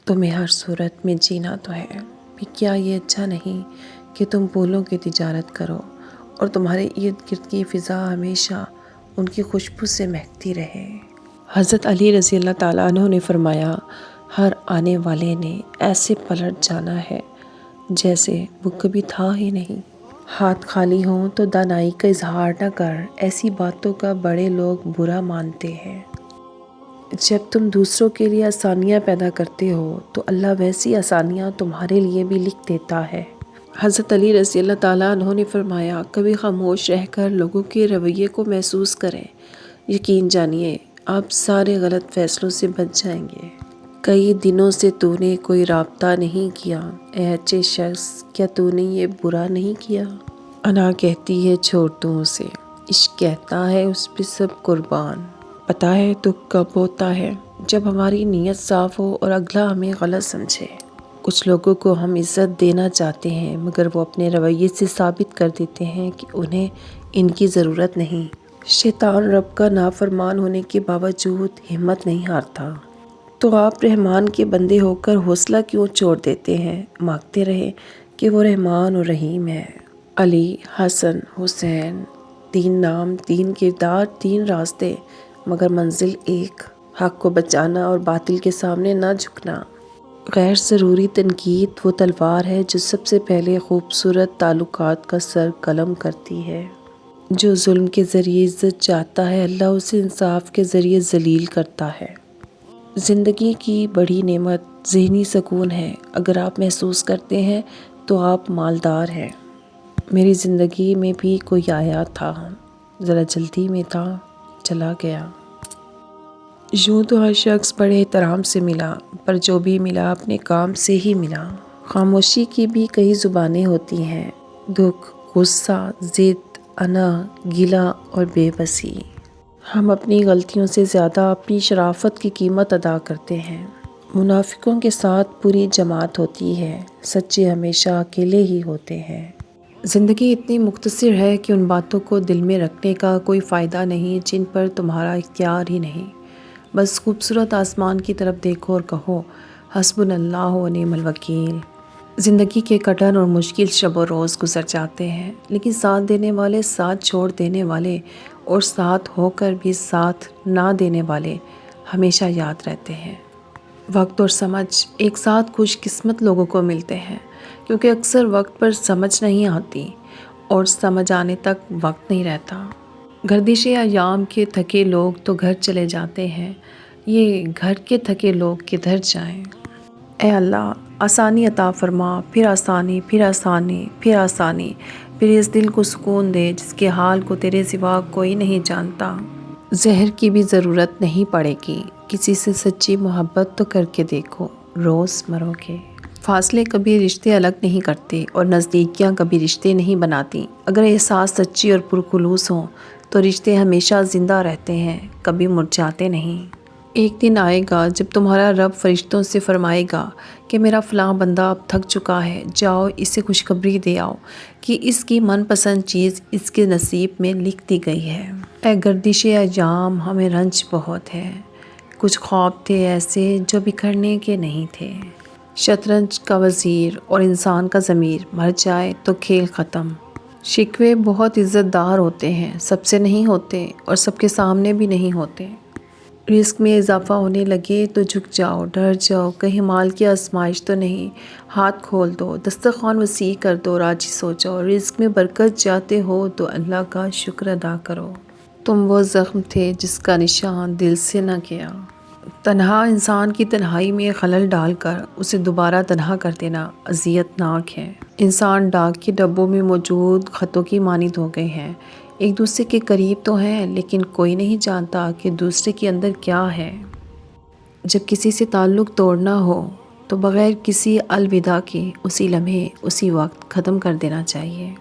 تمہیں ہر صورت میں جینا تو ہے، بھی کیا یہ اچھا نہیں کہ تم پھولوں کی تجارت کرو اور تمہارے ارد گرد کی فضا ہمیشہ ان کی خوشبو سے مہکتی رہے۔ حضرت علی رضی اللہ تعالیٰ عنہ نے فرمایا، ہر آنے والے نے ایسے پلٹ جانا ہے جیسے وہ کبھی تھا ہی نہیں۔ ہاتھ خالی ہوں تو دانائی کا اظہار نہ کر، ایسی باتوں کا بڑے لوگ برا مانتے ہیں۔ جب تم دوسروں کے لیے آسانیاں پیدا کرتے ہو تو اللہ ویسی آسانیاں تمہارے لیے بھی لکھ دیتا ہے۔ حضرت علی رضی اللہ تعالیٰ عنہ نے فرمایا، کبھی خاموش رہ کر لوگوں کے رویے کو محسوس کریں، یقین جانیے آپ سارے غلط فیصلوں سے بچ جائیں گے۔ کئی دنوں سے تو نے کوئی رابطہ نہیں کیا، اے اچھے شخص کیا تو نے یہ برا نہیں کیا؟ انا کہتی ہے چھوڑ دوں اسے، عشق کہتا ہے اس پہ سب قربان۔ پتہ ہے دکھ کب ہوتا ہے؟ جب ہماری نیت صاف ہو اور اگلا ہمیں غلط سمجھے۔ کچھ لوگوں کو ہم عزت دینا چاہتے ہیں مگر وہ اپنے رویے سے ثابت کر دیتے ہیں کہ انہیں ان کی ضرورت نہیں۔ شیطان رب کا نافرمان ہونے کے باوجود ہمت نہیں ہارتا، تو آپ رحمان کے بندے ہو کر حوصلہ کیوں چھوڑ دیتے ہیں؟ مانگتے رہے کہ وہ رحمان و رحیم ہے۔ علی، حسن، حسین، تین نام، تین کردار، تین راستے، مگر منزل ایک، حق کو بچانا اور باطل کے سامنے نہ جھکنا۔ غیر ضروری تنقید وہ تلوار ہے جو سب سے پہلے خوبصورت تعلقات کا سر قلم کرتی ہے۔ جو ظلم کے ذریعے عزت چاہتا ہے اللہ اسے انصاف کے ذریعے ذلیل کرتا ہے۔ زندگی کی بڑی نعمت ذہنی سکون ہے، اگر آپ محسوس کرتے ہیں تو آپ مالدار ہیں۔ میری زندگی میں بھی کوئی آیا تھا، ذرا جلدی میں تھا، چلا گیا۔ یوں تو ہر شخص بڑے احترام سے ملا، پر جو بھی ملا اپنے کام سے ہی ملا۔ خاموشی کی بھی کئی زبانیں ہوتی ہیں، دکھ، غصہ، ضد، انا، گلہ اور بے بسی۔ ہم اپنی غلطیوں سے زیادہ اپنی شرافت کی قیمت ادا کرتے ہیں۔ منافقوں کے ساتھ پوری جماعت ہوتی ہے، سچے ہمیشہ اکیلے ہی ہوتے ہیں۔ زندگی اتنی مختصر ہے کہ ان باتوں کو دل میں رکھنے کا کوئی فائدہ نہیں جن پر تمہارا اختیار ہی نہیں۔ بس خوبصورت آسمان کی طرف دیکھو اور کہو، حسبنا اللہ و نعم الوکیل۔ زندگی کے کٹھن اور مشکل شب و روز گزر جاتے ہیں، لیکن ساتھ دینے والے، ساتھ چھوڑ دینے والے اور ساتھ ہو کر بھی ساتھ نہ دینے والے ہمیشہ یاد رہتے ہیں۔ وقت اور سمجھ ایک ساتھ خوش قسمت لوگوں کو ملتے ہیں، کیونکہ اکثر وقت پر سمجھ نہیں آتی اور سمجھ آنے تک وقت نہیں رہتا۔ گردش ایام کے تھکے لوگ تو گھر چلے جاتے ہیں، یہ گھر کے تھکے لوگ کدھر جائیں؟ اے اللہ آسانی عطا فرما، پھر آسانی، پھر آسانی، پھر آسانی، پھر اس دل کو سکون دے جس کے حال کو تیرے سوا کوئی نہیں جانتا۔ زہر کی بھی ضرورت نہیں پڑے گی، کسی سے سچی محبت تو کر کے دیکھو، روز مرو گے۔ فاصلے کبھی رشتے الگ نہیں کرتے اور نزدیکیاں کبھی رشتے نہیں بناتی۔ اگر احساس سچی اور پرخلوص ہوں تو رشتے ہمیشہ زندہ رہتے ہیں، کبھی مرجھاتے نہیں۔ ایک دن آئے گا جب تمہارا رب فرشتوں سے فرمائے گا کہ میرا فلاں بندہ اب تھک چکا ہے، جاؤ اسے خوشخبری دے آؤ کہ اس کی من پسند چیز اس کے نصیب میں لکھ دی گئی ہے۔ اے گردش ایام ہمیں رنج بہت ہے، کچھ خواب تھے ایسے جو بکھرنے کے نہیں تھے۔ شطرنج کا وزیر اور انسان کا ضمیر مر جائے تو کھیل ختم۔ شکوے بہت عزت دار ہوتے ہیں، سب سے نہیں ہوتے اور سب کے سامنے بھی نہیں ہوتے۔ رزق میں اضافہ ہونے لگے تو جھک جاؤ، ڈر جاؤ، کہیں مال کی آزمائش تو نہیں۔ ہاتھ کھول دو، دسترخوان وسیع کر دو، راضی سو جاؤ۔ رزق میں برکت چاہتے ہو تو اللہ کا شکر ادا کرو۔ تم وہ زخم تھے جس کا نشان دل سے نہ گیا۔ تنہا انسان کی تنہائی میں خلل ڈال کر اسے دوبارہ تنہا کر دینا اذیت ناک ہے۔ انسان ڈاک کے ڈبوں میں موجود خطوں کی مانند ہو گئے ہیں، ایک دوسرے کے قریب تو ہیں لیکن کوئی نہیں جانتا کہ دوسرے کے اندر کیا ہے۔ جب کسی سے تعلق توڑنا ہو تو بغیر کسی الوداع کے اسی لمحے اسی وقت ختم کر دینا چاہیے۔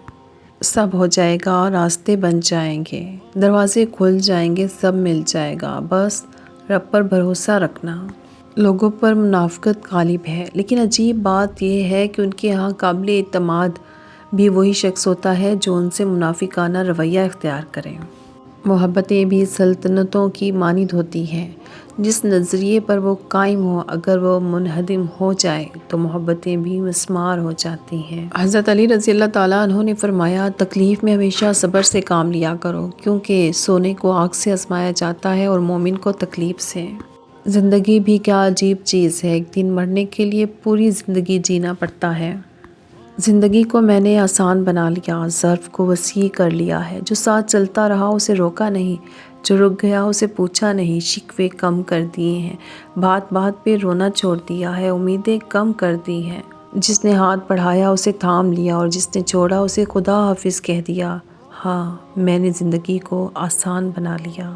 سب ہو جائے گا، راستے بن جائیں گے، دروازے کھل جائیں گے، سب مل جائے گا، بس رب پر بھروسہ رکھنا۔ لوگوں پر منافقت غالب ہے، لیکن عجیب بات یہ ہے کہ ان کے ہاں قابل اعتماد بھی وہی شخص ہوتا ہے جو ان سے منافقانہ رویہ اختیار کرے۔ محبتیں بھی سلطنتوں کی مانند ہوتی ہیں، جس نظریے پر وہ قائم ہو اگر وہ منہدم ہو جائے تو محبتیں بھی مسمار ہو جاتی ہیں۔ حضرت علی رضی اللہ تعالیٰ عنہ نے فرمایا، تکلیف میں ہمیشہ صبر سے کام لیا کرو، کیونکہ سونے کو آگ سے آزمایا جاتا ہے اور مومن کو تکلیف سے۔ زندگی بھی کیا عجیب چیز ہے، ایک دن مرنے کے لیے پوری زندگی جینا پڑتا ہے۔ زندگی کو میں نے آسان بنا لیا، ظرف کو وسیع کر لیا ہے۔ جو ساتھ چلتا رہا اسے روکا نہیں، جو رک گیا اسے پوچھا نہیں۔ شکوے کم کر دیے ہیں، بات بات پہ رونا چھوڑ دیا ہے، امیدیں کم کر دی ہیں۔ جس نے ہاتھ بڑھایا اسے تھام لیا اور جس نے چھوڑا اسے خدا حافظ کہہ دیا۔ ہاں، میں نے زندگی کو آسان بنا لیا۔